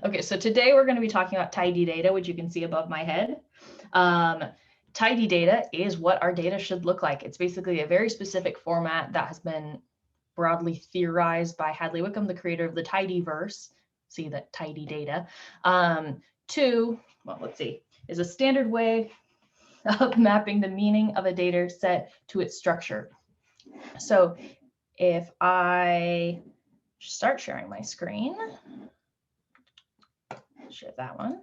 Okay, so today we're going to be talking about tidy data, which you can see above my head. Tidy data is what our data should look like. It's basically a very specific format that has been broadly theorized by Hadley Wickham, the creator of the tidyverse. See that tidy data. Is a standard way of mapping the meaning of a data set to its structure. So if I start sharing my screen, share that one,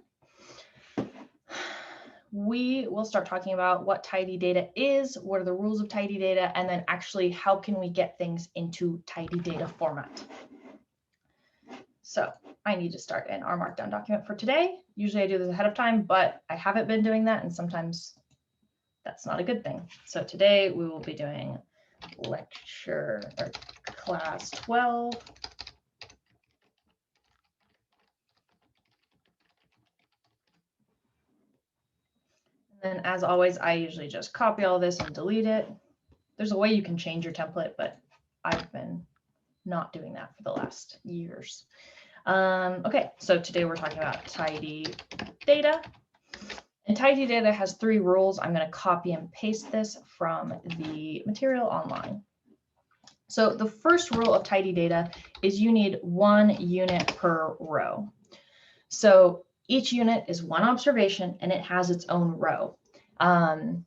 we will start talking about what tidy data is, what are the rules of tidy data, and then actually how can we get things into tidy data format. So I need to start in our Markdown document for today. Usually I do this ahead of time, but I haven't been doing that, and sometimes that's not a good thing. So today we will be doing lecture or class 12. And as always, I usually just copy all this and delete it. There's a way you can change your template, but I've been not doing that for the last years. Okay, so today we're talking about tidy data. And tidy data has 3 rules. I'm going to copy and paste this from the material online. So the first rule of tidy data is you need 1 unit per row. So each unit is 1 observation and it has its own row. I'm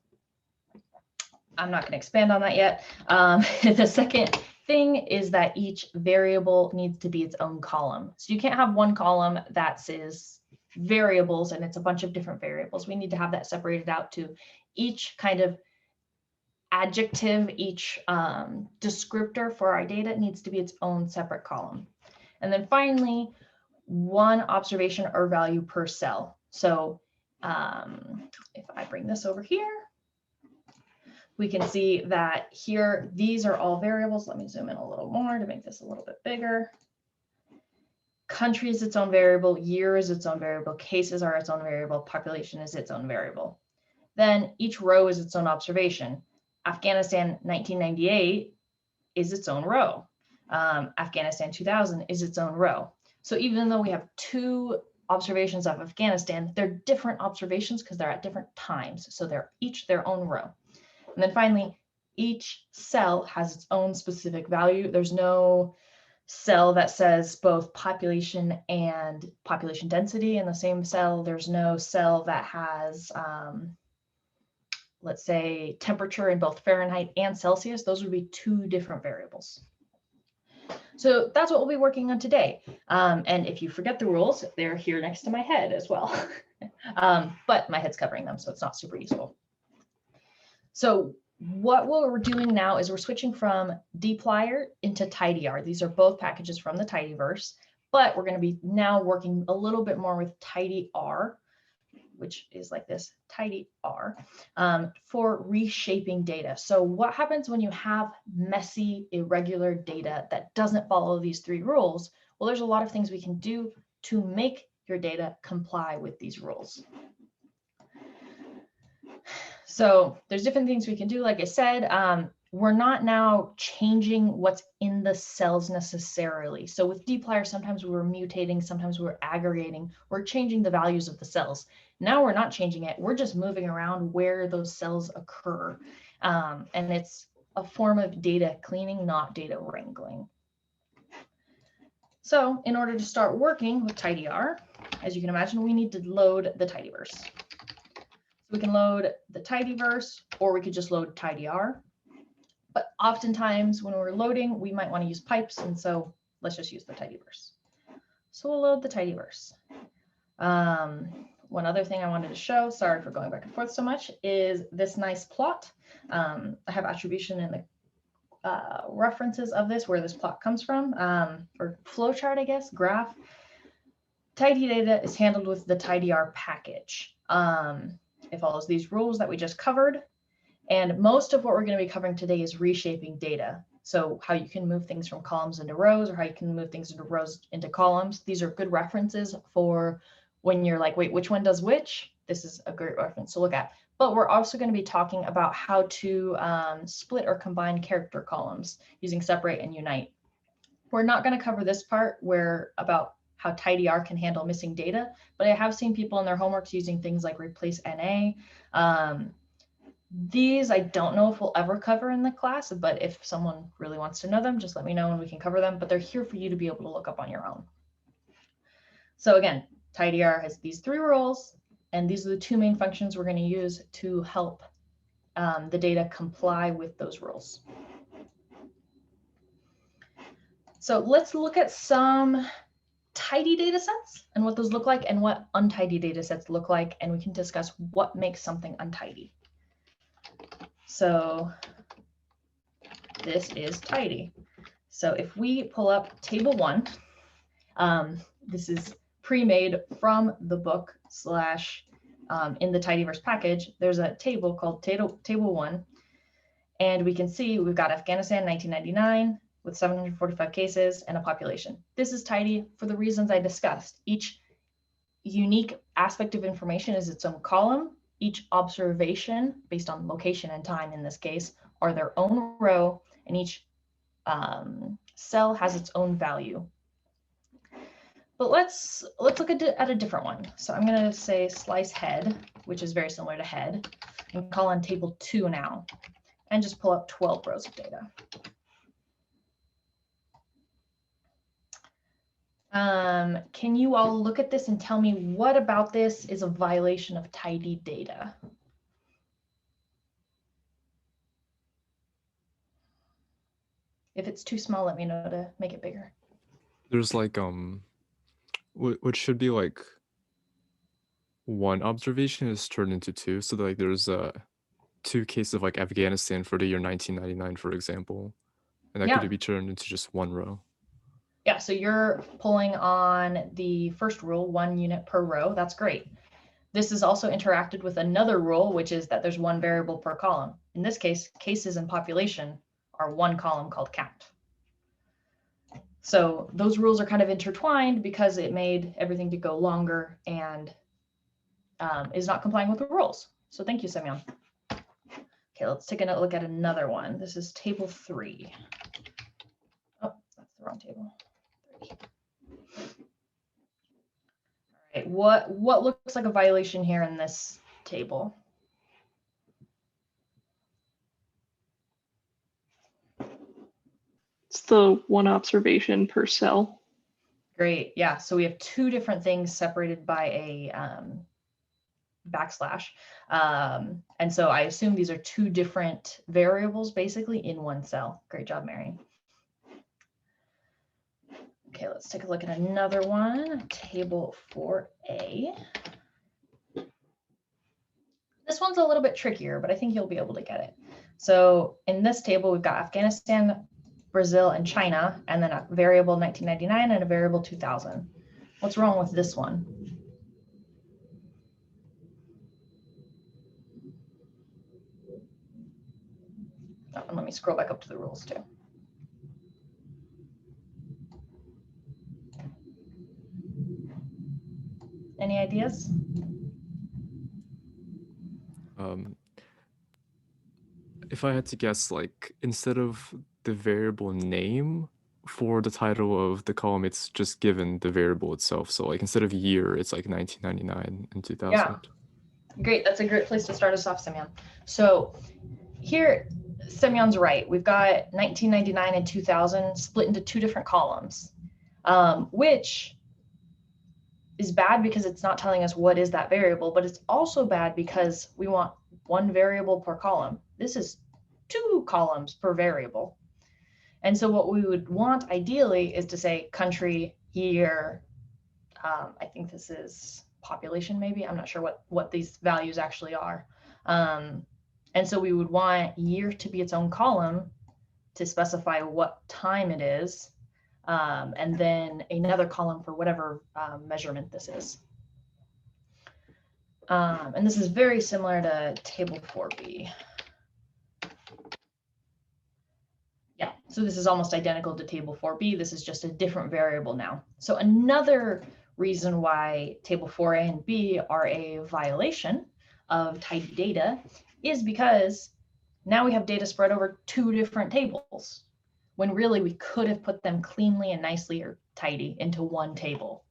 not going to expand on that yet. The second thing is that each variable needs to be its own column. So you can't have one column that says variables and it's a bunch of different variables. We need to have that separated out to each kind of adjective, each descriptor for our data needs to be its own separate column. And then finally, 1 observation or value per cell. So if I bring this over here, we can see that here, these are all variables. Let me zoom in a little more to make this a little bit bigger. Country is its own variable, year is its own variable, cases are its own variable, population is its own variable. Then each row is its own observation. Afghanistan 1998 is its own row. Afghanistan 2000 is its own row. So even though we have 2 observations of Afghanistan, they're different observations because they're at different times. So they're each their own row. And then finally, each cell has its own specific value. There's no cell that says both population and population density in the same cell. There's no cell that has, let's say, temperature in both Fahrenheit and Celsius. Those would be 2 different variables. So that's what we'll be working on today. And if you forget the rules, they're here next to my head as well. But my head's covering them, so it's not super useful. So what we're doing now is we're switching from dplyr into tidyr. These are both packages from the tidyverse, but we're going to be now working a little bit more with tidyr, which is like this, tidyr, for reshaping data. So what happens when you have messy, irregular data that doesn't follow these 3 rules? Well, there's a lot of things we can do to make your data comply with these rules. So there's different things we can do. Like I said, we're not now changing what's in the cells necessarily. So with dplyr, sometimes we were mutating, sometimes we were aggregating, we're changing the values of the cells. Now we're not changing it, we're just moving around where those cells occur. And it's a form of data cleaning, not data wrangling. So in order to start working with tidyr, as you can imagine, we need to load the tidyverse. So we can load the tidyverse, or we could just load tidyr. But oftentimes when we're loading, we might want to use pipes, and so let's just use the tidyverse. So we'll load the tidyverse. One other thing I wanted to show, sorry for going back and forth so much, is this nice plot. I have attribution in the references of this, where this plot comes from, or flowchart, I guess, graph. Tidy data is handled with the tidyr package. It follows these rules that we just covered. And most of what we're going to be covering today is reshaping data. So how you can move things from columns into rows, or how you can move things into rows into columns. These are good references for when you're like, wait, which one does which? This is a great reference to look at. But we're also going to be talking about how to split or combine character columns using separate and unite. We're not going to cover this part where about how tidyr can handle missing data, but I have seen people in their homeworks using things like replace NA. These I don't know if we'll ever cover in the class, but if someone really wants to know them, just let me know and we can cover them, but they're here for you to be able to look up on your own. So again, tidyr has these 3 roles, and these are the 2 main functions we're going to use to help the data comply with those rules. So let's look at some tidy data sets and what those look like and what untidy data sets look like, and we can discuss what makes something untidy. So this is tidy. So if we pull up table 1, this is pre-made from the book / in the tidyverse package. There's a table called table 1, and we can see we've got Afghanistan 1999 with 745 cases and a population. This is tidy for the reasons I discussed. Each unique aspect of information is its own column. Each observation, based on location and time in this case, are their own row, and each cell has its own value. But let's look at a different one. So I'm going to say slice head, which is very similar to head, and call on table 2 now, and just pull up 12 rows of data. Can you all look at this and tell me what about this is a violation of tidy data? If it's too small, let me know to make it bigger. There's like what should be like 1 observation is turned into 2. So like there's 2 cases of like Afghanistan for the year 1999, for example, and that could be turned into just 1 row. Yeah, so you're pulling on the first rule, 1 unit per row. That's great. This is also interacted with another rule, which is that there's 1 variable per column. In this case, cases and population are 1 column called count. So those rules are kind of intertwined because it made everything to go longer and is not complying with the rules. So thank you, Semyon. Okay, let's take a look at another one. This is table 3. Oh, that's the wrong table. 3. All right, what looks like a violation here in this table? It's the 1 observation per cell. Great, yeah. So we have 2 different things separated by a backslash. And so I assume these are 2 different variables basically in 1 cell. Great job, Mary. Okay, let's take a look at another one, table 4A. This one's a little bit trickier, but I think you'll be able to get it. So in this table, we've got Afghanistan, Brazil, and China, and then a variable 1999 and a variable 2000. What's wrong with this one? Oh, and let me scroll back up to the rules too. Any ideas? If I had to guess, like instead of the variable name for the title of the column, it's just given the variable itself. So like instead of year, it's like 1999 and 2000. Yeah, great. That's a great place to start us off, Semyon. So here, Semyon's right. We've got 1999 and 2000 split into 2 different columns, which is bad because it's not telling us what is that variable, but it's also bad because we want 1 variable per column. This is 2 columns per variable. And so what we would want ideally is to say country, year, I think this is population maybe, I'm not sure what these values actually are. And so we would want year to be its own column to specify what time it is, and then another column for whatever measurement this is. And this is very similar to table 4B. Yeah, so this is almost identical to table 4B. This is just a different variable now. So another reason why table 4A and B are a violation of tidy data is because now we have data spread over 2 different tables, when really we could have put them cleanly and nicely or tidy into 1 table.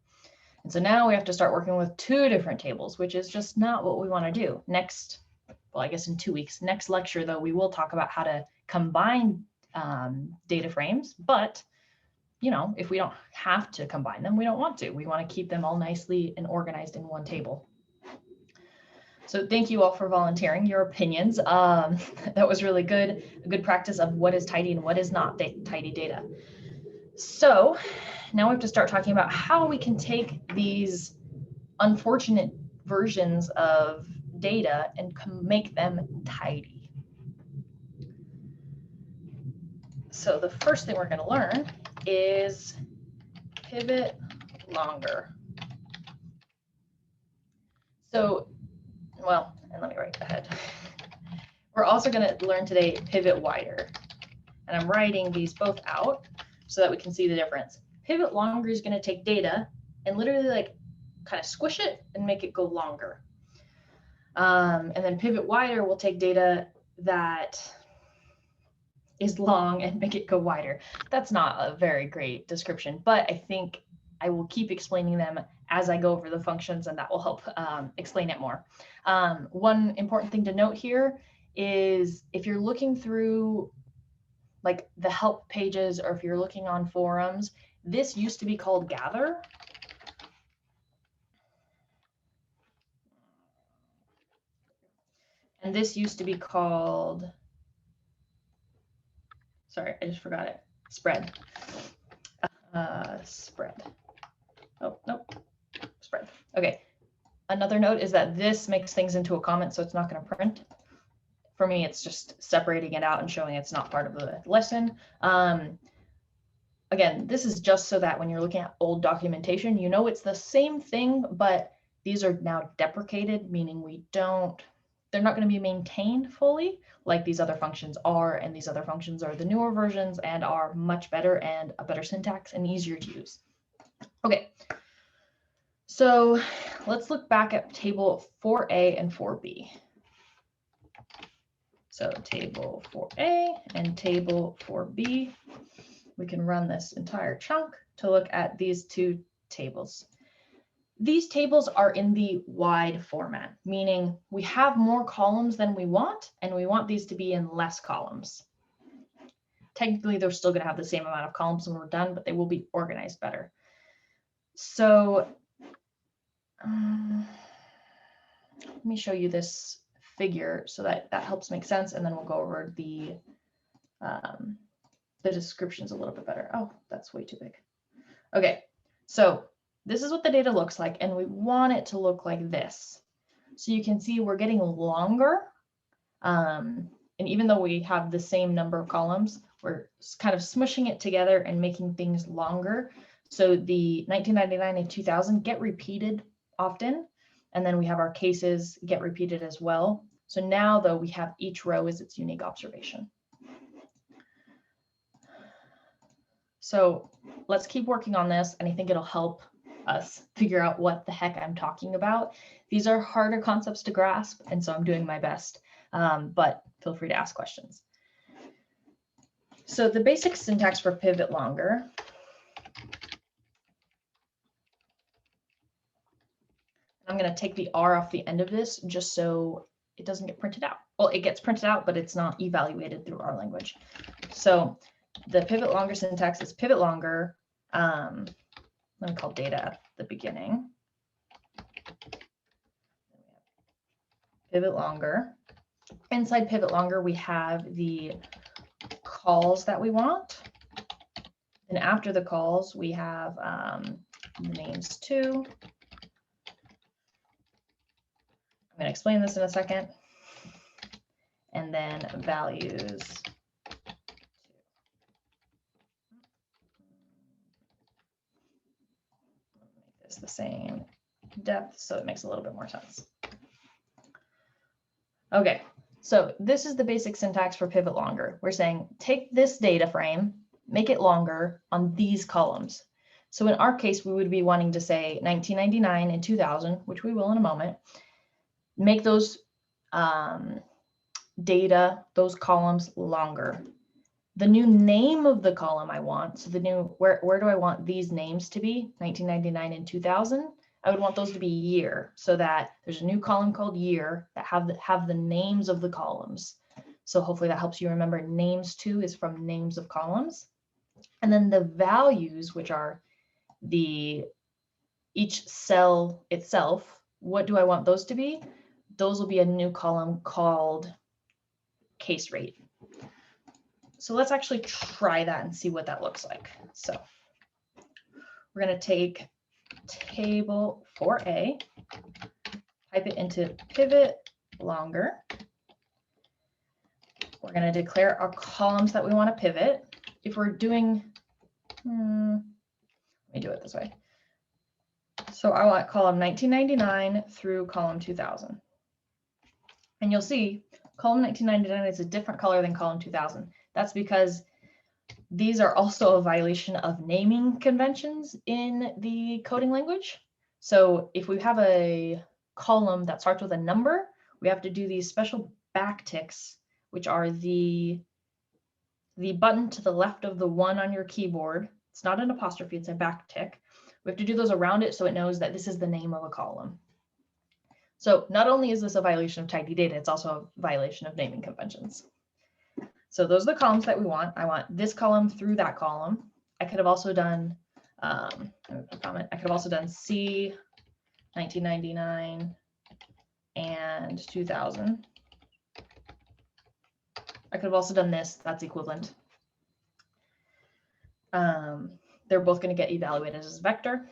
And so now we have to start working with 2 different tables, which is just not what we want to do. Next, well, I guess in 2 weeks, next lecture, though, we will talk about how to combine data frames. But, you know, if we don't have to combine them, we don't want to. We want to keep them all nicely and organized in one table. So thank you all for volunteering your opinions. That was really good, a good practice of what is tidy and what is not tidy data. So now we have to start talking about how we can take these unfortunate versions of data and make them tidy. So the first thing we're going to learn is pivot longer. So, well, and let me write ahead. We're also going to learn today pivot wider. And I'm writing these both out so that we can see the difference. Pivot longer is going to take data and literally like kind of squish it and make it go longer. And then pivot wider will take data that is long and make it go wider. That's not a very great description, but I think I will keep explaining them as I go over the functions, and that will help explain it more. One important thing to note here is if you're looking through like the help pages, or if you're looking on forums, this used to be called Gather. And this used to be called, sorry, I just forgot it, Spread. Spread. Oh, nope, Spread. Okay. Another note is that this makes things into a comment, so it's not going to print. For me, it's just separating it out and showing it's not part of the lesson. Again, this is just so that when you're looking at old documentation, you know it's the same thing, but these are now deprecated, meaning they're not going to be maintained fully like these other functions are, and these other functions are the newer versions and are much better and a better syntax and easier to use. Okay, so let's look back at table 4A and 4B. So table 4A and table 4B, we can run this entire chunk to look at these 2 tables. These tables are in the wide format, meaning we have more columns than we want, and we want these to be in less columns. Technically, they're still going to have the same amount of columns when we're done, but they will be organized better. So let me show you this figure so that helps make sense, and then we'll go over the descriptions a little bit better. Oh, that's way too big. Okay, so this is what the data looks like, and we want it to look like this. So you can see we're getting longer, and even though we have the same number of columns, we're kind of smushing it together and making things longer. So the 1999 and 2000 get repeated often, and then we have our cases get repeated as well. So now, though, we have each row as its unique observation. So let's keep working on this, and I think it'll help us figure out what the heck I'm talking about. These are harder concepts to grasp, and so I'm doing my best, but feel free to ask questions. So the basic syntax for pivot longer. I'm going to take the R off the end of this just so it doesn't get printed out. Well, it gets printed out, but it's not evaluated through our language. So the pivot longer syntax is pivot longer. Let me call data at the beginning. Pivot longer. Inside pivot longer, we have the calls that we want. And after the calls, we have the names too. I'm going to explain this in a second. And then values. Make this the same depth so it makes a little bit more sense. Okay, so this is the basic syntax for pivot longer. We're saying take this data frame, make it longer on these columns. So in our case, we would be wanting to say 1999 and 2000, which we will in a moment. Make those data, those columns longer. the new name of the column I want, so the new, where do I want these names to be? 1999 and 2000. I would want those to be year, so that there's a new column called year that have the names of the columns. So hopefully that helps you remember names too is from names of columns. And then the values, which are each cell itself, what do I want those to be? Those will be a new column called case rate. So let's actually try that and see what that looks like. So we're going to take table 4A, type it into pivot longer. We're going to declare our columns that we want to pivot. If we're doing, let me do it this way. So I want column 1999 through column 2000. And you'll see column 1999 is a different color than column 2000. That's because these are also a violation of naming conventions in the coding language. So if we have a column that starts with a number, we have to do these special backticks, which are the button to the left of the 1 on your keyboard. It's not an apostrophe, it's a backtick. We have to do those around it so it knows that this is the name of a column. So not only is this a violation of tidy data, it's also a violation of naming conventions. So those are the columns that we want. I want this column through that column. I could have also done, I could have also done C, 1999, and 2000. I could have also done this, that's equivalent. They're both going to get evaluated as a vector.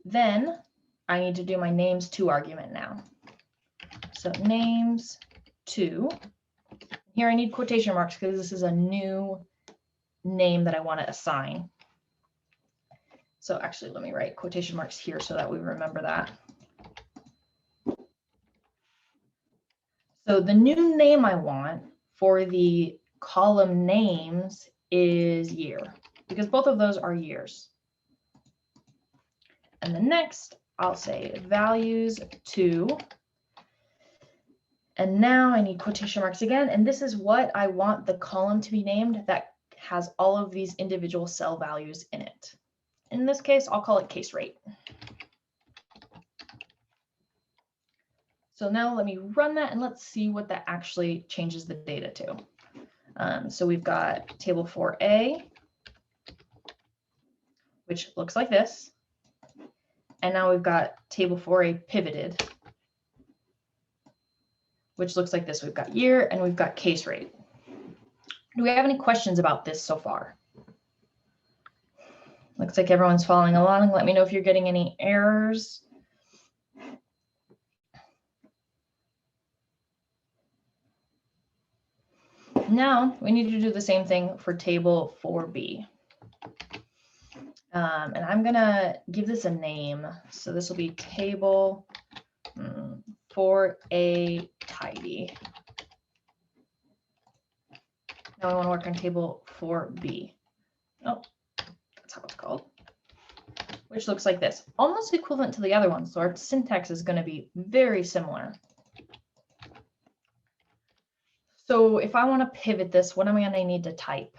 Then I need to do my names to argument now. So names to, here I need quotation marks because this is a new name that I want to assign. So actually, let me write quotation marks here so that we remember that. So the new name I want for the column names is year, because both of those are years. And then next, I'll say values to, and now I need quotation marks again, and this is what I want the column to be named that has all of these individual cell values in it. In this case, I'll call it case rate. So now let me run that and let's see what that actually changes the data to. So we've got table 4A, which looks like this. And now we've got table 4A pivoted, which looks like this. We've got year and we've got case rate. Do we have any questions about this so far? Looks like everyone's following along. Let me know if you're getting any errors. Now we need to do the same thing for table 4B. And I'm gonna give this a name. So this will be table 4A tidy. Now I want to work on table 4B. Oh, that's how it's called. Which looks like this, almost equivalent to the other one. So our syntax is going to be very similar. So if I want to pivot this, what am I going to need to type?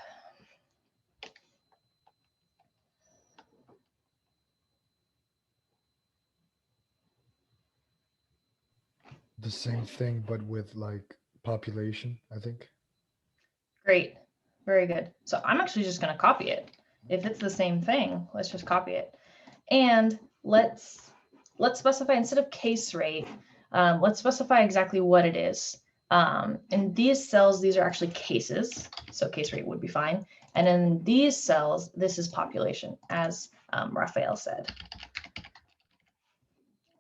The same thing, but with like population, I think. Great, very good. So I'm actually just going to copy it. If it's the same thing, let's just copy it. And let's specify, instead of case rate, let's specify exactly what it is. In these cells, these are actually cases, so case rate would be fine. And in these cells, this is population, as Raphael said.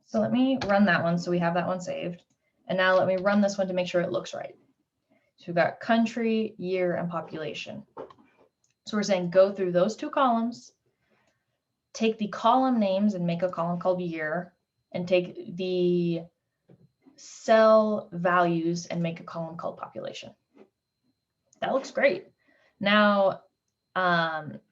So let me run that one so we have that one saved. And now let me run this one to make sure it looks right. So we've got country, year, and population. So we're saying go through those two columns, take the column names and make a column called year, and take the cell values and make a column called population. That looks great. Now,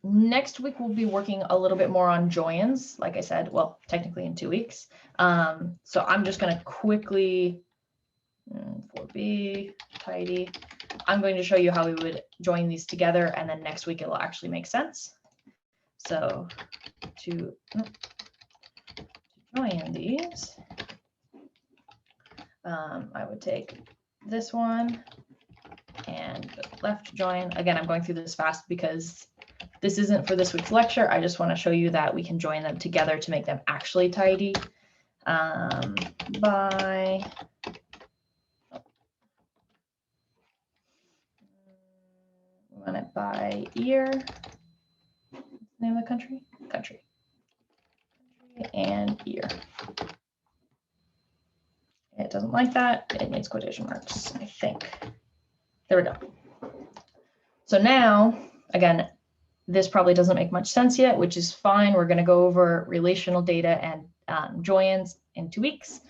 next week we'll be working a little bit more on joins, like I said, well, technically in 2 weeks. So I'm just going to quickly 4B tidy. I'm going to show you how we would join these together, and then next week it will actually make sense. So to join these, I would take this one and left join. Again, I'm going through this fast because this isn't for this week's lecture. I just want to show you that we can join them together to make them actually tidy. By run it by year. What's the name of the country? Country and year. It doesn't like that. It needs quotation marks, I think. There we go. So now, again, this probably doesn't make much sense yet, which is fine. We're going to go over relational data and joins in 2 weeks.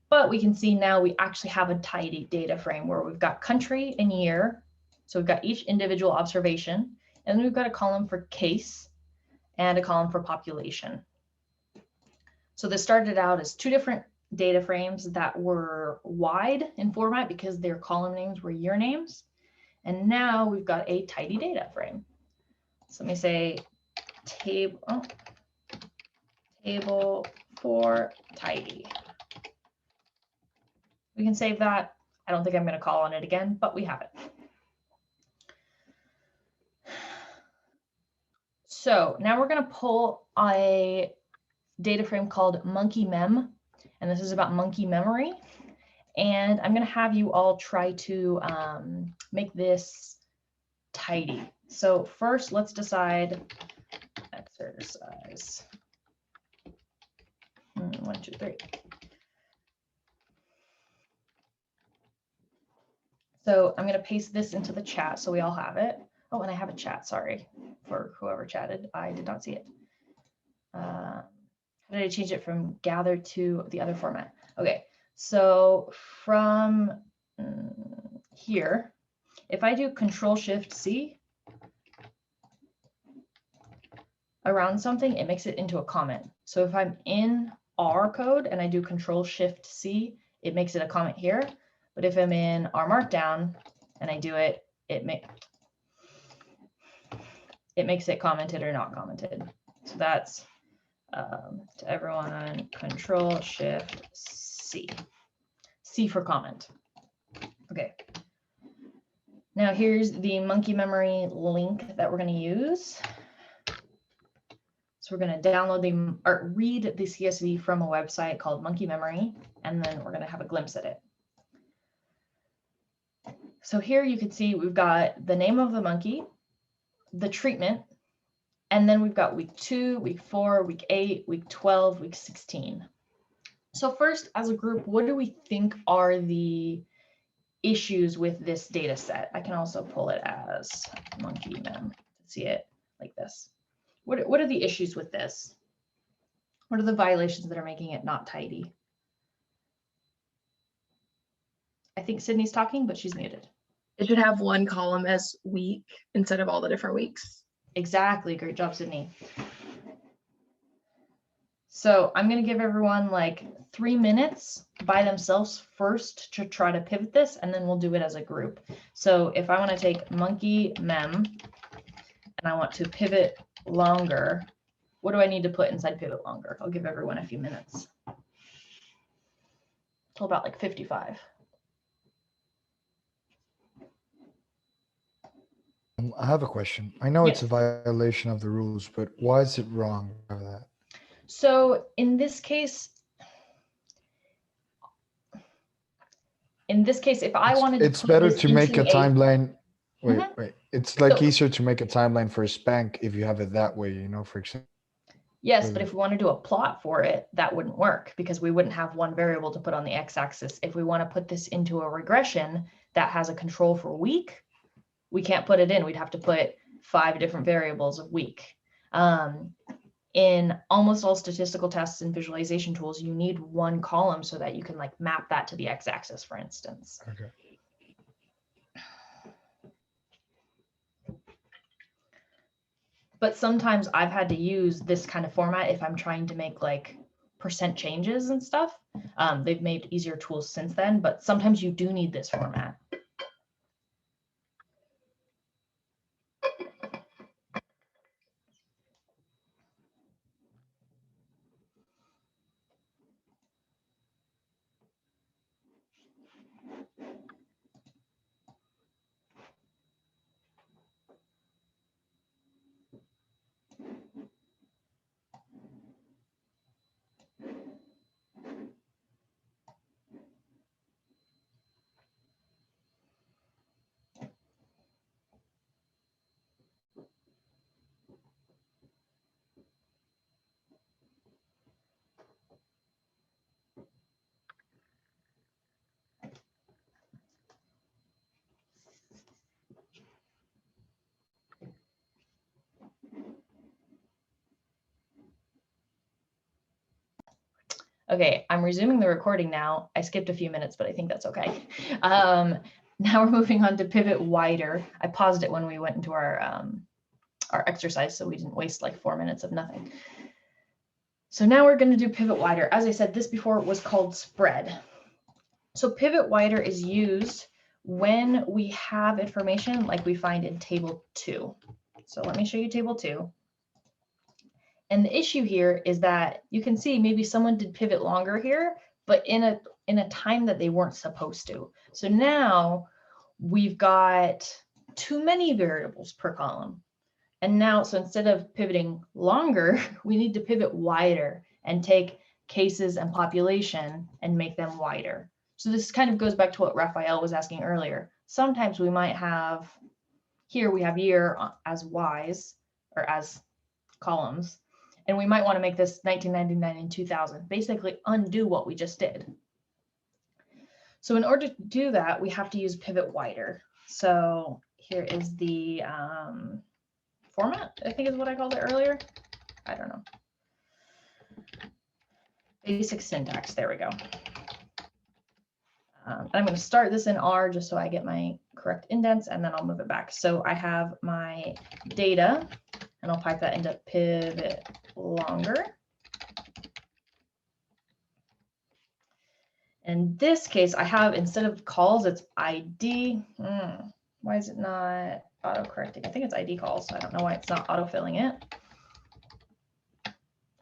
But we can see now we actually have a tidy data frame where we've got country and year. So we've got each individual observation, and then we've got a column for case and a column for population. So this started out as 2 different data frames that were wide in format because their column names were year names. And now we've got a tidy data frame. So let me say table for tidy. We can save that. I don't think I'm going to call on it again, but we have it. So now we're going to pull a data frame called monkey mem, and this is about monkey memory. And I'm going to have you all try to make this tidy. So first, let's decide exercise 1, 2, 3. So I'm going to paste this into the chat so we all have it. Oh, and I have a chat, sorry, for whoever chatted. I did not see it. How did I change it from gather to the other format? Okay, so from here, if I do Control-Shift-C around something, it makes it into a comment. So if I'm in R code and I do Control-Shift-C, it makes it a comment here. But if I'm in R Markdown and I do it, it makes it commented or not commented. So that's to everyone, Control-Shift-C. C for comment. Okay. Now here's the monkey memory link that we're going to use. So we're going to download or read the CSV from a website called Monkey Memory, and then we're going to have a glimpse at it. So here you can see we've got the name of the monkey, the treatment, and then we've got week 2, week 4, week 8, week 12, week 16. So first, as a group, what do we think are the issues with this data set? I can also pull it as monkey mem to see it like this. What are the issues with this? What are the violations that are making it not tidy? I think Sydney's talking, but she's muted. It should have one column as week instead of all the different weeks. Exactly. Great job, Sydney. So I'm going to give everyone like 3 minutes by themselves first to try to pivot this, and then we'll do it as a group. So if I want to take monkey mem and I want to pivot longer, what do I need to put inside pivot longer? I'll give everyone a few minutes. Till about like 55. I have a question. I know it's Yes. a violation of the rules, but why is it wrong for that? So in this case, if I wanted to It's put better this to make a into timeline. Wait, Mhm. wait. It's like So- easier to make a timeline for a spank if you have it that way, you know, for example. Yes, but if we want to do a plot for it, that wouldn't work because we wouldn't have one variable to put on the x-axis. If we want to put this into a regression that has a control for week, we can't put it in. We'd have to put 5 different variables of week. In almost all statistical tests and visualization tools, you need one column so that you can like map that to the x-axis, for instance. Okay. But sometimes I've had to use this kind of format if I'm trying to make like % changes and stuff. They've made easier tools since then, but sometimes you do need this format. Okay, I'm resuming the recording now. I skipped a few minutes, but I think that's okay. Now we're moving on to pivot wider. I paused it when we went into our exercise, so we didn't waste like 4 minutes of nothing. So now we're going to do pivot wider. As I said, this before was called spread. So pivot wider is used when we have information like we find in table 2. So let me show you table 2. And the issue here is that you can see maybe someone did pivot longer here, but in a time that they weren't supposed to. So now we've got too many variables per column. And now, so instead of pivoting longer, we need to pivot wider and take cases and population and make them wider. So this kind of goes back to what Raphael was asking earlier. Sometimes we might have, here we have year as Ys or as columns, and we might want to make this 1999 and 2000, basically undo what we just did. So in order to do that, we have to use pivot wider. So here is the format, I think is what I called it earlier. I don't know. Basic syntax, there we go. And I'm going to start this in R just so I get my correct indents, and then I'll move it back. So I have my data, and I'll pipe that into pivot longer. In this case, I have, instead of calls, it's ID. Why is it not auto-correcting? I think it's ID calls. I don't know why it's not auto-filling it.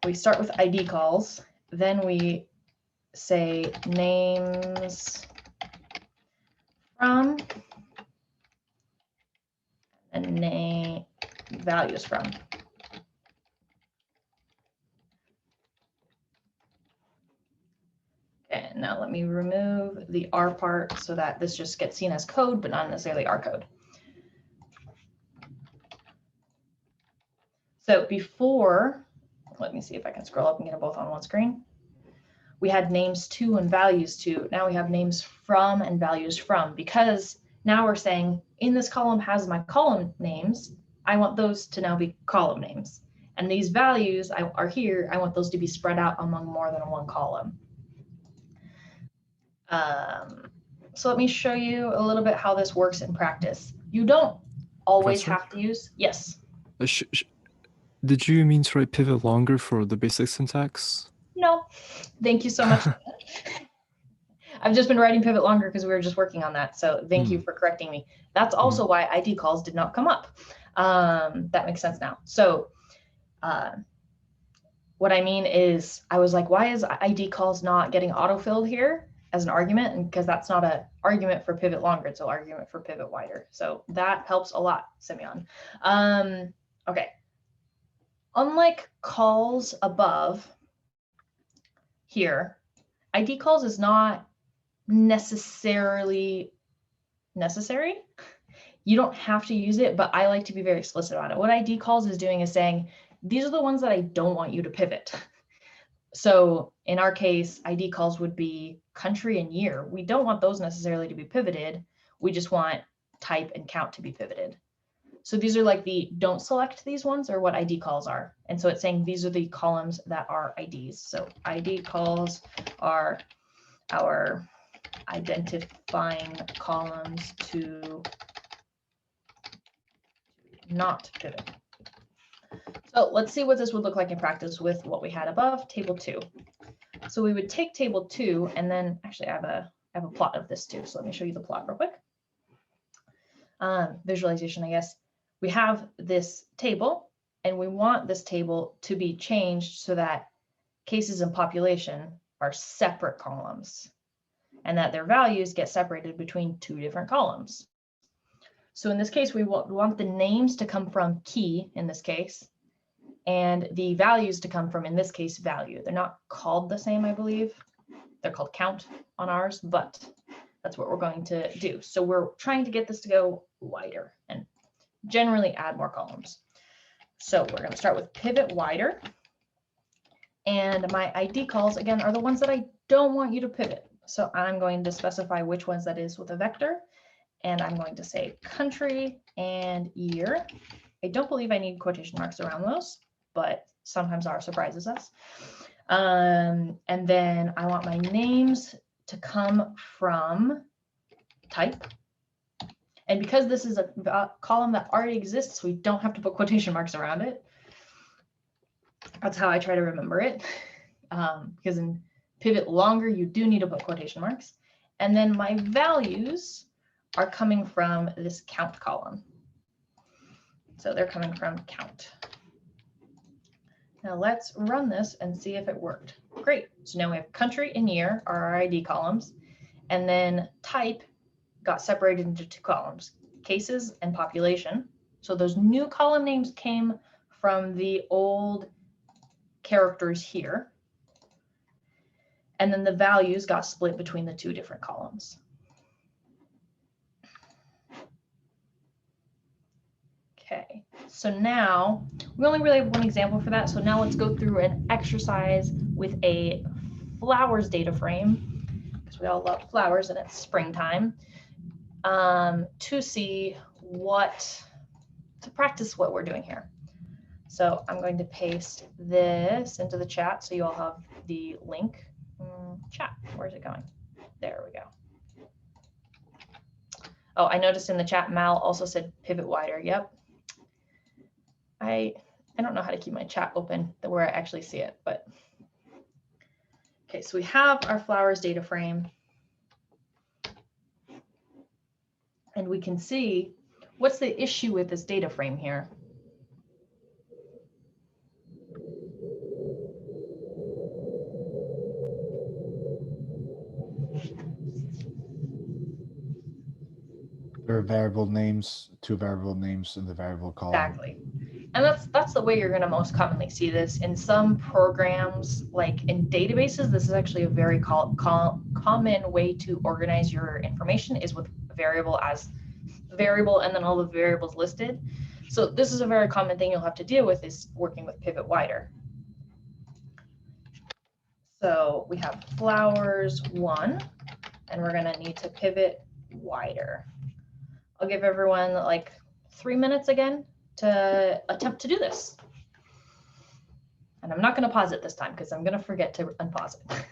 We start with ID calls, then we say names from and name values from. Okay, now let me remove the R part so that this just gets seen as code, but not necessarily R code. So before, let me see if I can scroll up and get them both on one screen. We had names to and values to. Now we have names from and values from, because now we're saying in this column has my column names. I want those to now be column names. And these values are here. I want those to be spread out among more than one column. So let me show you a little bit how this works in practice. You don't always Professor? have to use, yes. Did you mean to write pivot longer for the basic syntax? No, thank you so much. I've just been writing pivot longer because we were just working on that. So thank you for correcting me. That's also why ID calls did not come up. That makes sense now. So what I mean is I was like, why is ID calls not getting autofilled here as an argument? And because that's not an argument for pivot longer, it's an argument for pivot wider. So that helps a lot, Simeon. Okay. Unlike calls above here, ID calls is not necessarily necessary. You don't have to use it, but I like to be very explicit about it. What ID calls is doing is saying, these are the ones that I don't want you to pivot. So in our case, ID calls would be country and year. We don't want those necessarily to be pivoted. We just want type and count to be pivoted. So these are like the don't select these ones, or what ID calls are. And so it's saying these are the columns that are IDs. So ID calls are our identifying columns to not pivot. So let's see what this would look like in practice with what we had above, table 2. So we would take table 2, and then actually I have a plot of this too. So let me show you the plot real quick. Visualization, I guess. We have this table, and we want this table to be changed so that cases and population are separate columns, and that their values get separated between 2 different columns. So in this case, we want the names to come from key in this case, and the values to come from, in this case, value. They're not called the same, I believe. They're called count on ours, but that's what we're going to do. So we're trying to get this to go wider and generally add more columns. So we're going to start with pivot wider. And my ID calls, again, are the ones that I don't want you to pivot. So I'm going to specify which ones that is with a vector. And I'm going to say country and year. I don't believe I need quotation marks around those, but sometimes R surprises us. And then I want my names to come from type. And because this is a column that already exists, we don't have to put quotation marks around it. That's how I try to remember it. Because in pivot longer, you do need to put quotation marks. And then my values are coming from this count column. So they're coming from count. Now let's run this and see if it worked. Great. So now we have country and year are our ID columns. And then type got separated into two columns, cases and population. So those new column names came from the old characters here. And then the values got split between the two different columns. Okay, so now we only really have one example for that. So now let's go through an exercise with a flowers data frame, because we all love flowers and it's springtime, to see to practice what we're doing here. So I'm going to paste this into the chat so you all have the link. Chat, where's it going? There we go. Oh, I noticed in the chat, Mal also said pivot wider. Yep. I don't know how to keep my chat open where I actually see it, but okay, so we have our flowers data frame. And we can see what's the issue with this data frame here. There are variable names, two variable names in the variable column. Exactly. And that's the way you're going to most commonly see this. In some programs, like in databases, this is actually a very common way to organize your information is with variable as variable and then all the variables listed. So this is a very common thing you'll have to deal with is working with pivot wider. So we have flowers 1, and we're going to need to pivot wider. I'll give everyone like 3 minutes again to attempt to do this. And I'm not going to pause it this time because I'm going to forget to unpause it.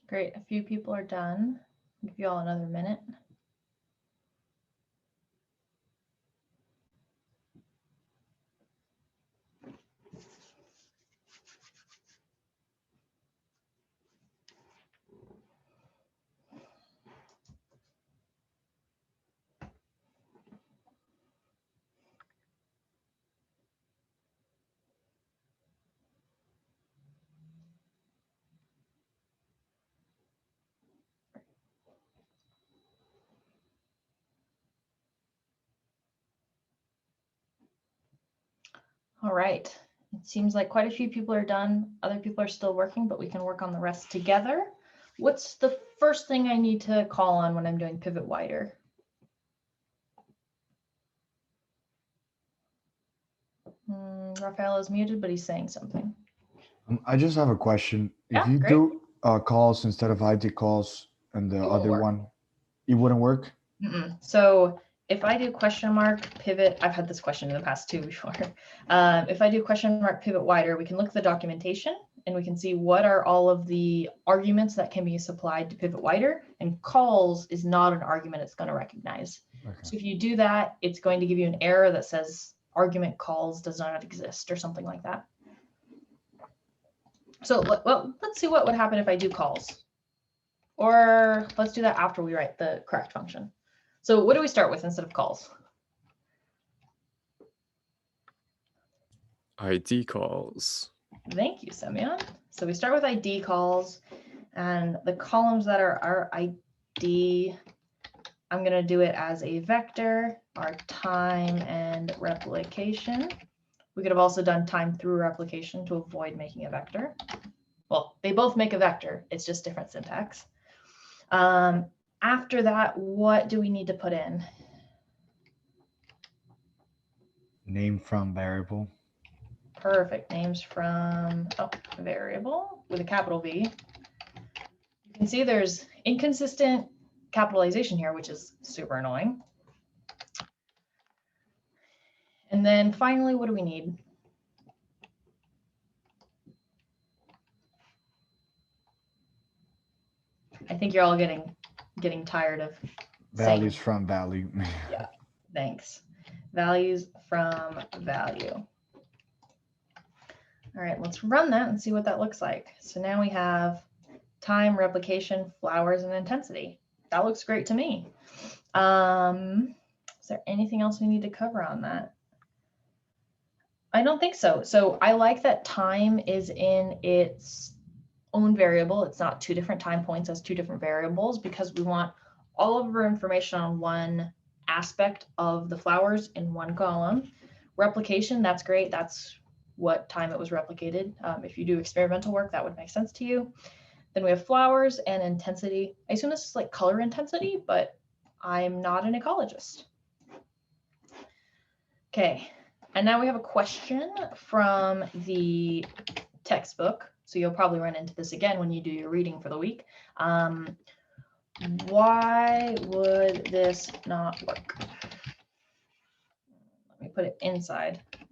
Great, a few people are done. I'll give you all another minute. All right, It seems like quite a few people are done. Other people are still working, but we can work on the rest together. What's the first thing I need to call on when I'm doing pivot wider? Raphael is muted, but he's saying something. I just have a question. If Yeah, you great. do calls instead of ID calls and the It won't other work. one, it wouldn't work? So if I do question mark pivot, I've had this question in the past too before. If I do question mark pivot wider, we can look at the documentation and we can see what are all of the arguments that can be supplied to pivot wider, and calls is not an argument it's going to recognize. Okay. So if you do that, it's going to give you an error that says argument calls does not exist or something like that. So well, let's see what would happen if I do calls. Or let's do that after we write the correct function. So what do we start with instead of calls? ID calls. Thank you, Semyon. So we start with ID calls, and the columns that are our ID, I'm going to do it as a vector, our time and replication. We could have also done time through replication to avoid making a vector. Well, they both make a vector. It's just different syntax. After that, what do we need to put in? Name from variable. Perfect. Names from variable with a capital V. You can see there's inconsistent capitalization here, which is super annoying. And then finally, what do we need? I think you're all getting tired of Values saying, from value. yeah, thanks. Values from value. All right, let's run that and see what that looks like. So now we have time, replication, flowers, and intensity. That looks great to me. Is there anything else we need to cover on that? I don't think so. So I like that time is in its own variable. It's not two different time points as two different variables, because we want all of our information on one aspect of the flowers in one column. Replication, that's great. That's what time it was replicated. If you do experimental work, that would make sense to you. Then we have flowers and intensity. I assume this is like color intensity, but I'm not an ecologist. Okay, and now we have a question from the textbook. So you'll probably run into this again when you do your reading for the week. Why would this not work? Let me put it inside here.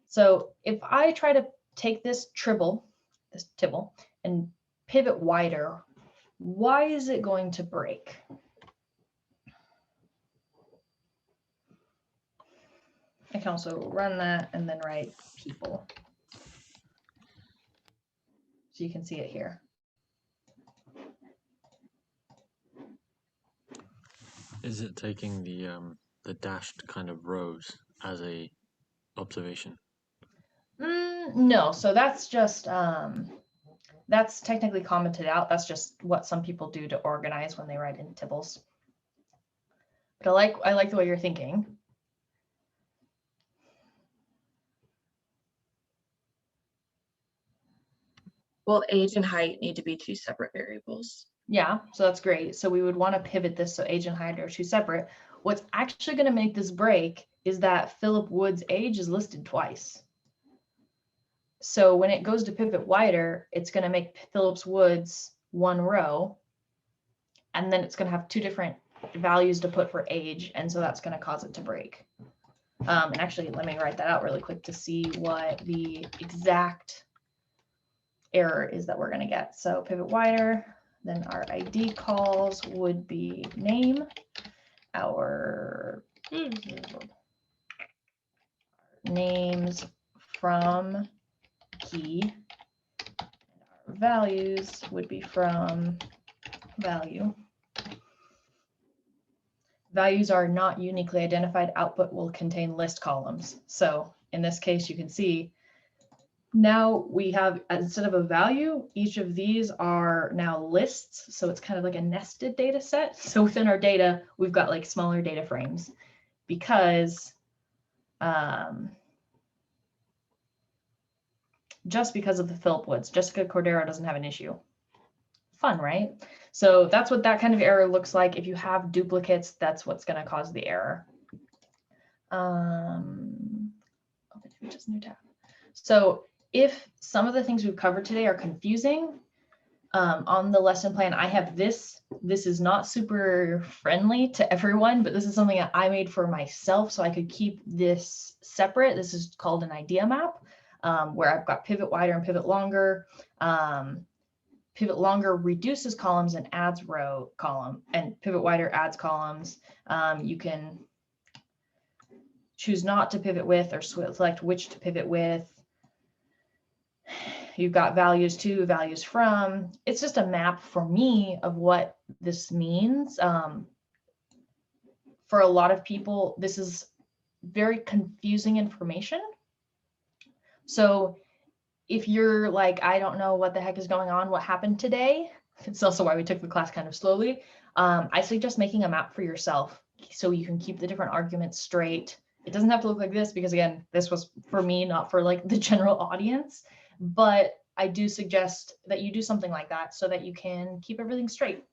So if I try to take this tibble, and pivot wider, why is it going to break? I can also run that and then write people. So you can see it here. Is it taking the dashed kind of rows as a observation? No, so that's just that's technically commented out. That's just what some people do to organize when they write in tibbles. But I like the way you're thinking. Well, age and height need to be two separate variables. Yeah, so that's great. So we would want to pivot this so age and height are two separate. What's actually going to make this break is that Philip Wood's age is listed twice. So when it goes to pivot wider, it's going to make Phillips Woods one row, and then it's going to have two different values to put for age, and so that's going to cause it to break. And actually, let me write that out really quick to see what the exact error is that we're going to get. So pivot wider, then our ID calls would be name, our names from key, and our values would be from value. Values are not uniquely identified. Output will contain list columns. So in this case, you can see now we have, instead of a value, each of these are now lists. So it's kind of like a nested data set. So within our data, we've got like smaller data frames because just because of the Philip Woods. Jessica Cordero doesn't have an issue. Fun, right? So that's what that kind of error looks like. If you have duplicates, that's what's going to cause the error. Open just new tab. So if some of the things we've covered today are confusing, on the lesson plan, I have this. This is not super friendly to everyone, but this is something that I made for myself so I could keep this separate. This is called an idea map, where I've got pivot wider and pivot longer. Pivot longer reduces columns and adds row column, and pivot wider adds columns. You can choose not to pivot with or select which to pivot with. You've got values to, values from. It's just a map for me of what this means. For a lot of people, this is very confusing information. So if you're like, I don't know what the heck is going on, what happened today, it's also why we took the class kind of slowly. I suggest making a map for yourself so you can keep the different arguments straight. It doesn't have to look like this because, again, this was for me, not for like the general audience. But I do suggest that you do something like that so that you can keep everything straight.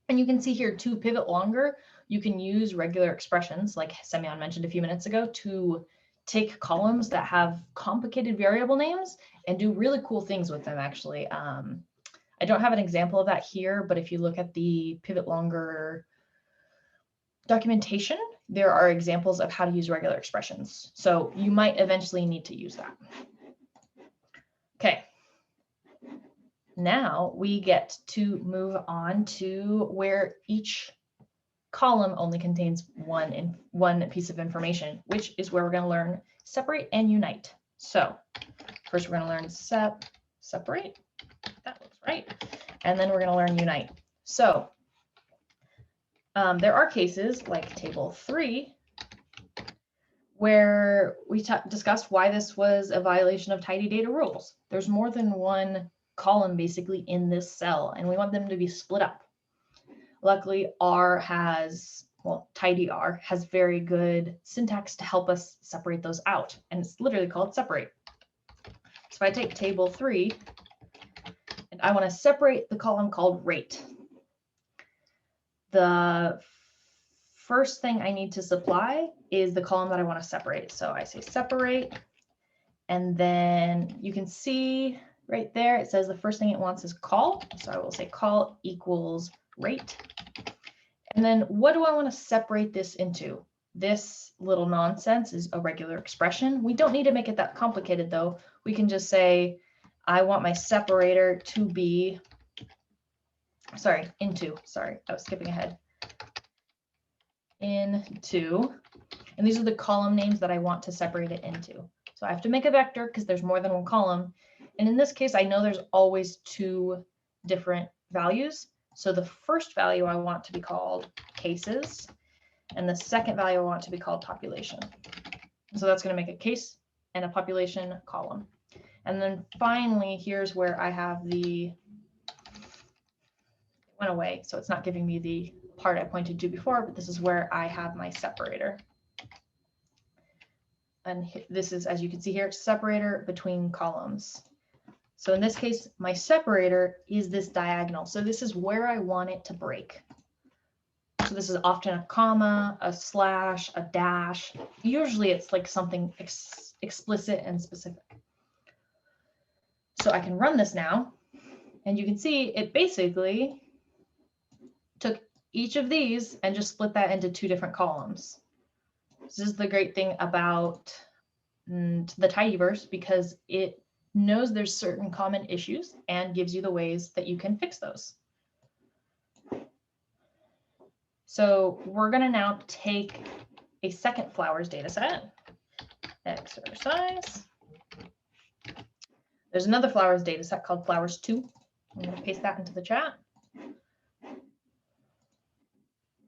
And you can see here, to pivot longer, you can use regular expressions like Semyon mentioned a few minutes ago to take columns that have complicated variable names and do really cool things with them, actually. I don't have an example of that here, but if you look at the pivot longer documentation, there are examples of how to use regular expressions. So you might eventually need to use that. Okay, now we get to move on to where each column only contains one piece of information, which is where we're going to learn separate and unite. So first we're going to learn separate. That looks right. And then we're going to learn unite. So there are cases like table 3 where we discussed why this was a violation of tidy data rules. There's more than one column basically in this cell, and we want them to be split up. Luckily, tidy R has very good syntax to help us separate those out, and it's literally called separate. So if I take table 3, and I want to separate the column called rate, the first thing I need to supply is the column that I want to separate. So I say separate, and then you can see right there, it says the first thing it wants is call. So I will say call equals rate. And then what do I want to separate this into? This little nonsense is a regular expression. We don't need to make it that complicated though. We can just say, I want my separator to be, into, I was skipping ahead. Into, and these are the column names that I want to separate it into. So I have to make a vector because there's more than one column. And in this case, I know there's always 2 different values. So the first value I want to be called cases, and the second value I want to be called population. So that's going to make a case and a population column. And then finally, here's where I have it went away. So it's not giving me the part I pointed to before, but this is where I have my separator. And this is, as you can see here, separator between columns. So in this case, my separator is this diagonal. So this is where I want it to break. So this is often a comma, a slash, a dash. Usually it's like something explicit and specific. So I can run this now, and you can see it basically took each of these and just split that into 2 different columns. This is the great thing about the tidyverse, because it knows there's certain common issues and gives you the ways that you can fix those. So we're going to now take a second flowers data set. Exercise. There's another flowers data set called flowers 2. I'm going to paste that into the chat.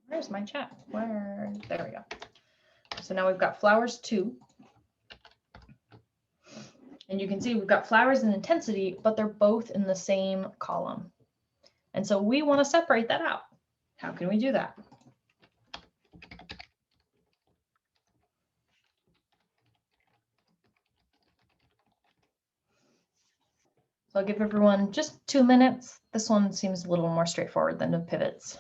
Where's my chat? There we go. So now we've got flowers 2. And you can see we've got flowers and intensity, but they're both in the same column. And so we want to separate that out. How can we do that? So I'll give everyone just 2 minutes. This one seems a little more straightforward than the pivots.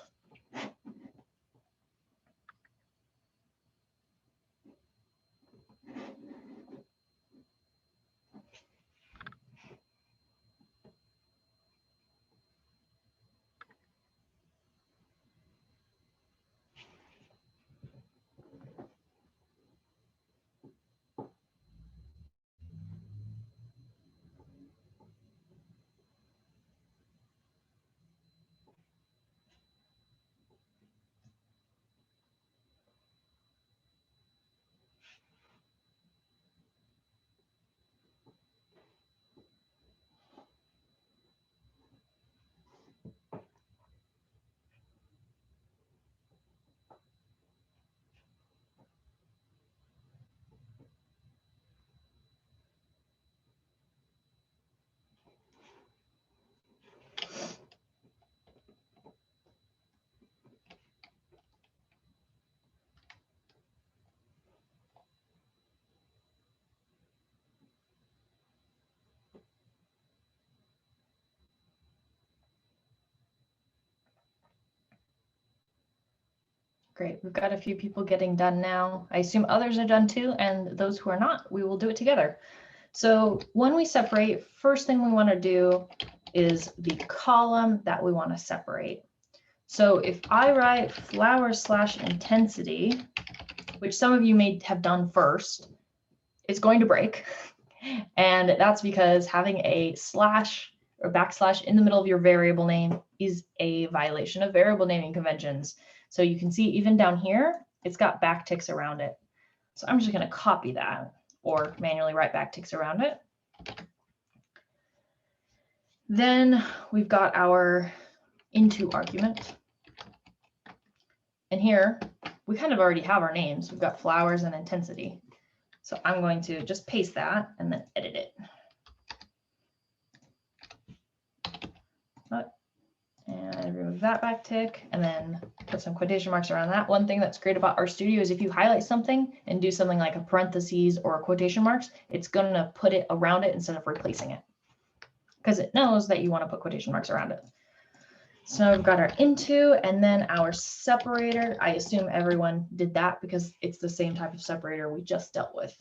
Great, we've got a few people getting done now. I assume others are done too, and those who are not, we will do it together. So when we separate, first thing we want to do is the column that we want to separate. So if I write flower/intensity, which some of you may have done first, it's going to break. And that's because having a slash or backslash in the middle of your variable name is a violation of variable naming conventions. So you can see even down here, it's got backticks around it. So I'm just going to copy that or manually write backticks around it. Then we've got our into argument. And here we kind of already have our names. We've got flowers and intensity. So I'm going to just paste that and then edit it. And remove that backtick and then put some quotation marks around that. One thing that's great about RStudio is if you highlight something and do something like a parentheses or a quotation marks, it's going to put it around it instead of replacing it because it knows that you want to put quotation marks around it. So we've got our into and then our separator. I assume everyone did that because it's the same type of separator we just dealt with.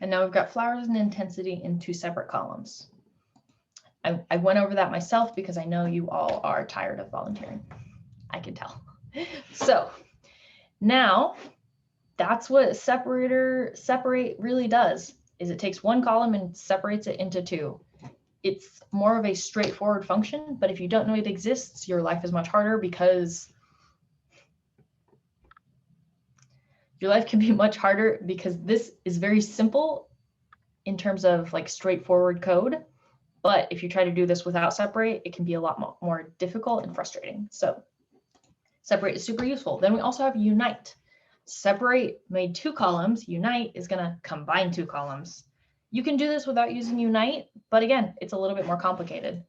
And now we've got flowers and intensity in 2 separate columns. I went over that myself because I know you all are tired of volunteering. I can tell. So now that's what separate really does, is it takes 1 column and separates it into 2. It's more of a straightforward function, but if you don't know it exists, your life is much harder because your life can be much harder because this is very simple in terms of like straightforward code. But if you try to do this without separate, it can be a lot more difficult and frustrating. So separate is super useful. Then we also have unite. Separate made 2 columns. Unite is going to combine 2 columns. You can do this without using unite, but again, it's a little bit more complicated.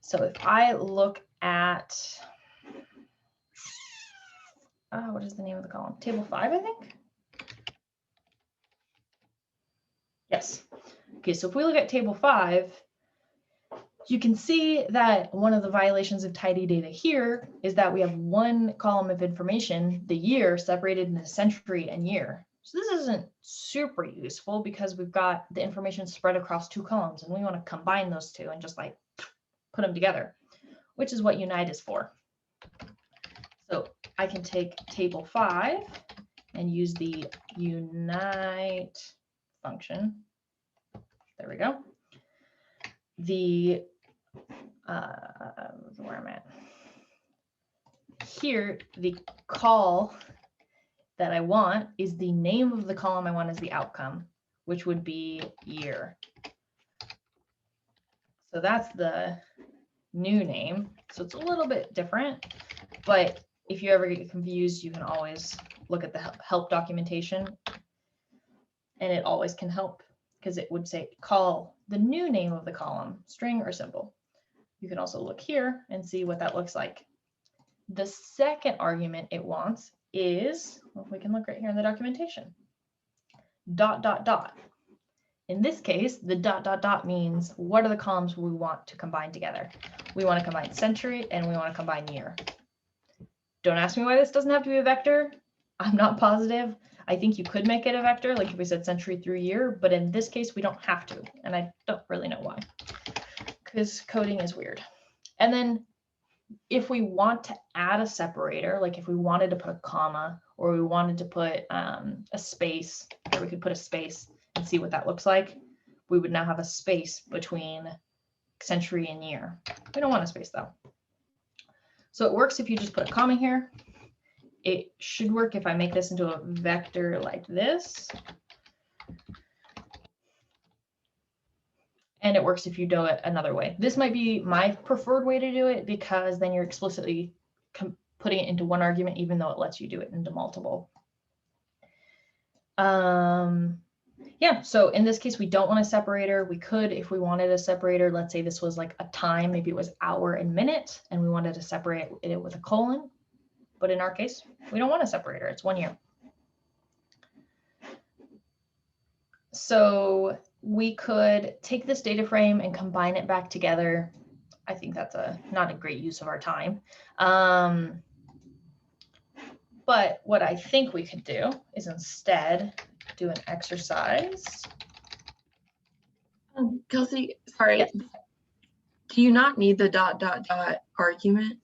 So if I look at, what is the name of the column? Table 5, I think. Yes. Okay, so if we look at table 5, you can see that one of the violations of tidy data here is that we have 1 column of information, the year, separated into century and year. So this isn't super useful because we've got the information spread across 2 columns and we want to combine those 2 and just like put them together, which is what unite is for. So I can take table 5 and use the unite function. There we go. The where I'm at here, the call that I want is the name of the column I want as the outcome, which would be year. So that's the new name. So it's a little bit different, but if you ever get confused, you can always look at the help documentation and it always can help because it would say call the new name of the column, string or symbol. You can also look here and see what that looks like. The second argument it wants is, well, we can look right here in the documentation, ... in this case, the dot dot dot means what are the columns we want to combine together? We want to combine century and we want to combine year. Don't ask me why this doesn't have to be a vector. I'm not positive. I think you could make it a vector, like if we said century through year, but in this case, we don't have to. And I don't really know why, because coding is weird. And then if we want to add a separator, like if we wanted to put a comma or we wanted to put a space, or we could put a space and see what that looks like, we would now have a space between century and year. We don't want a space though. So it works if you just put a comma here. It should work if I make this into a vector like this. And it works if you do it another way. This might be my preferred way to do it because then you're explicitly putting it into one argument, even though it lets you do it into multiple. Yeah, so in this case, we don't want a separator. We could, if we wanted a separator, let's say this was like a time, maybe it was hour and minute, and we wanted to separate it with a colon. But in our case, we don't want a separator. It's 1 year. So we could take this data frame and combine it back together. I think that's not a great use of our time. But what I think we could do is instead do an exercise. Kelsey, sorry. Yes. Do you not need the dot dot dot argument?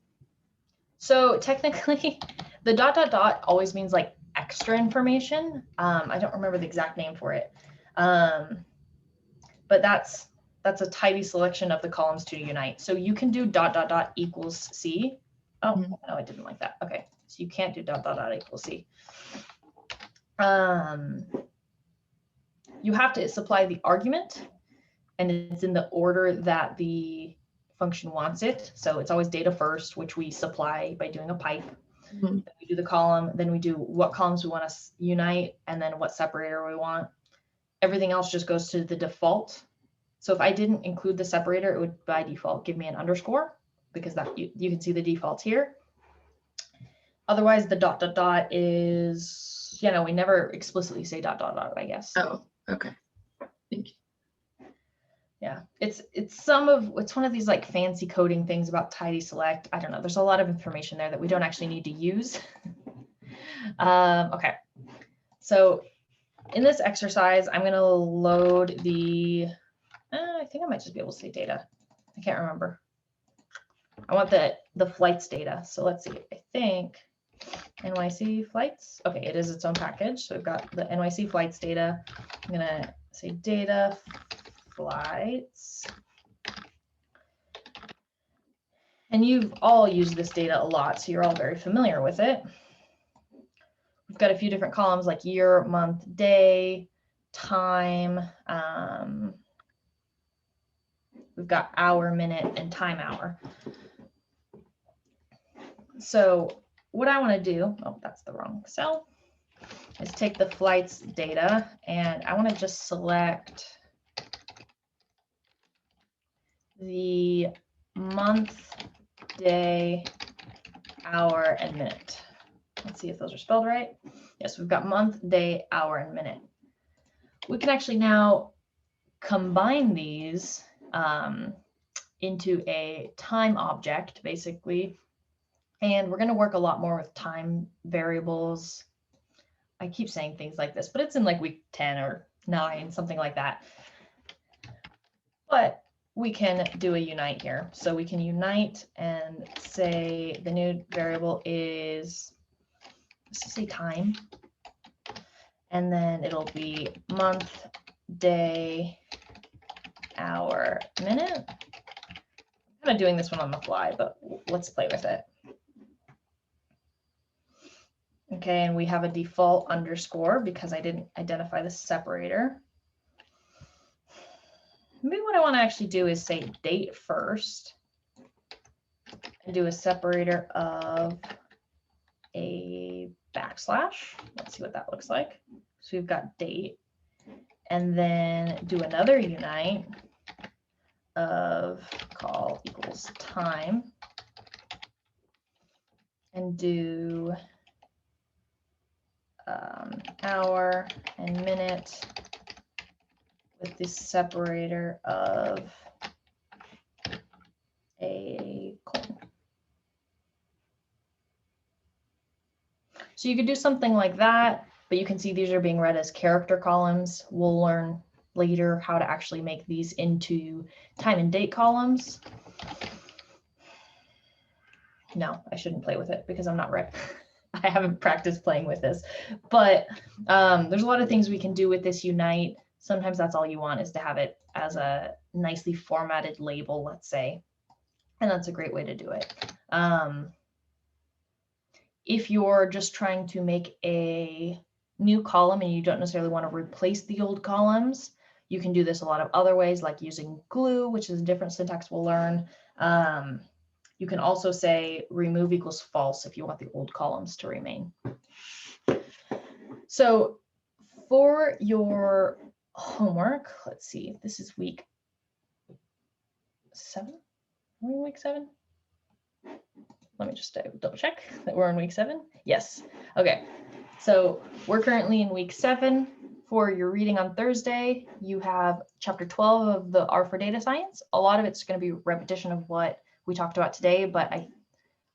So technically, the dot dot dot always means like extra information. I don't remember the exact name for it. But that's a tidy selection of the columns to unite. So you can do dot dot dot equals C. Oh, no, I didn't like that. Okay, so you can't do dot dot dot equals C. You have to supply the argument, and it's in the order that the function wants it. So it's always data first, which we supply by doing a pipe. Then we do the column, then we do what columns we want to unite, and then what separator we want. Everything else just goes to the default. So if I didn't include the separator, it would by default give me an underscore, because that you can see the defaults here. Otherwise, the dot dot dot is, you know, we never explicitly say dot dot dot, I guess. Oh, okay. Thank you. Yeah, it's one of these like fancy coding things about tidy select. I don't know. There's a lot of information there that we don't actually need to use. Okay, so in this exercise, I'm going to load the. I think I might just be able to say data. I can't remember. I want the flights data. So let's see. I think NYC flights. Okay, it is its own package. So we've got the NYC flights data. I'm going to say data flights. And you've all used this data a lot, so you're all very familiar with it. We've got a few different columns like year, month, day, time. We've got hour, minute, and time hour. So what I want to do, oh, that's the wrong cell, is take the flights data, and I want to just select the month, day, hour, and minute. Let's see if those are spelled right. Yes, we've got month, day, hour, and minute. We can actually now combine these into a time object, basically. And we're going to work a lot more with time variables. I keep saying things like this, but it's in like week 10 or 9, something like that. But we can do a unite here. So we can unite and say the new variable is, let's just say time. And then it'll be month, day, hour, minute. I'm kind of doing this one on the fly, but let's play with it. Okay, and we have a default underscore because I didn't identify the separator. Maybe what I want to actually do is say date first and do a separator of a backslash. Let's see what that looks like. So we've got date, and then do another unite of call equals time, and do hour and minute with the separator of a colon. So you could do something like that, but you can see these are being read as character columns. We'll learn later how to actually make these into time and date columns. No, I shouldn't play with it because I'm not right. I haven't practiced playing with this, but there's a lot of things we can do with this Unite. Sometimes that's all you want, is to have it as a nicely formatted label, let's say. And that's a great way to do it. If you're just trying to make a new column and you don't necessarily want to replace the old columns, you can do this a lot of other ways, like using glue, which is a different syntax we'll learn. You can also say remove equals false if you want the old columns to remain. So for your homework, let's see, this is week 7. Are we in week 7? Let me just double check that we're in week 7. Yes. Okay. So we're currently in week 7. For your reading on Thursday, you have chapter 12 of the R for Data Science. A lot of it's going to be repetition of what we talked about today, but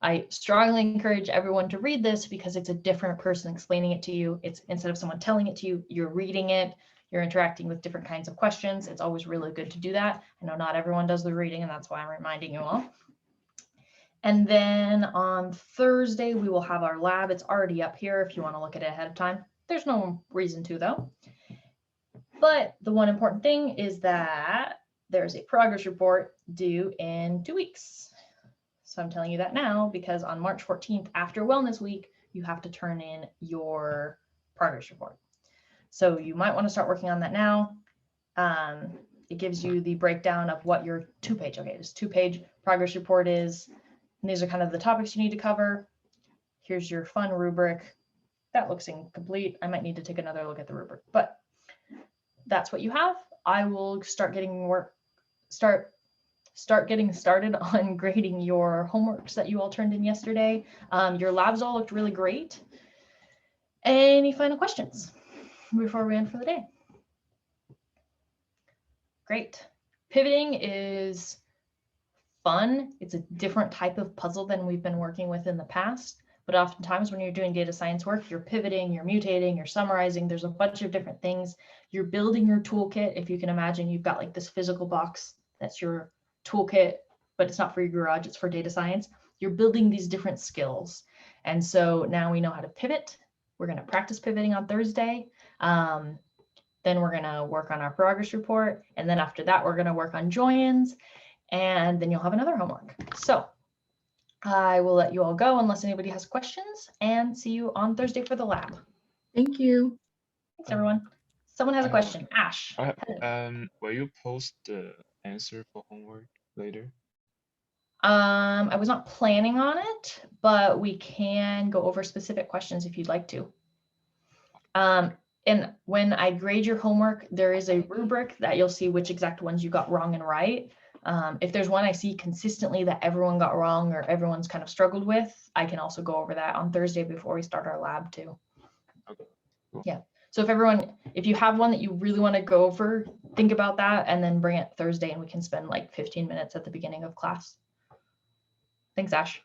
I strongly encourage everyone to read this because it's a different person explaining it to you. It's instead of someone telling it to you, you're reading it, you're interacting with different kinds of questions. It's always really good to do that. I know not everyone does the reading, and that's why I'm reminding you all. And then on Thursday, we will have our lab. It's already up here if you want to look at it ahead of time. There's no reason to, though. But the one important thing is that there's a progress report due in 2 weeks. So I'm telling you that now because on March 14th, after Wellness Week, you have to turn in your progress report. So you might want to start working on that now. It gives you the breakdown of what your 2-page, okay, this 2-page progress report is. And these are kind of the topics you need to cover. Here's your fun rubric. That looks incomplete. I might need to take another look at the rubric, but that's what you have. I will start getting getting started on grading your homeworks that you all turned in yesterday. Your labs all looked really great. Any final questions before we end for the day? Great. Pivoting is fun. It's a different type of puzzle than we've been working with in the past. But oftentimes when you're doing data science work, you're pivoting, you're mutating, you're summarizing. There's a bunch of different things. You're building your toolkit. If you can imagine, you've got like this physical box. That's your toolkit, but it's not for your garage. It's for data science. You're building these different skills. And so now we know how to pivot. We're going to practice pivoting on Thursday. Then we're going to work on our progress report. And then after that, we're going to work on joins. And then you'll have another homework. So I will let you all go unless anybody has questions, and see you on Thursday for the lab. Thank you. Thanks, everyone. Someone has a question. Ash. Will you post the answer for homework later? I was not planning on it, but we can go over specific questions if you'd like to. And when I grade your homework, there is a rubric that you'll see which exact ones you got wrong and right. If there's one I see consistently that everyone got wrong or everyone's kind of struggled with, I can also go over that on Thursday before we start our lab too. Okay. Cool. Yeah. So if you have one that you really want to go over, think about that and then bring it Thursday and we can spend like 15 minutes at the beginning of class. Thanks, Ash.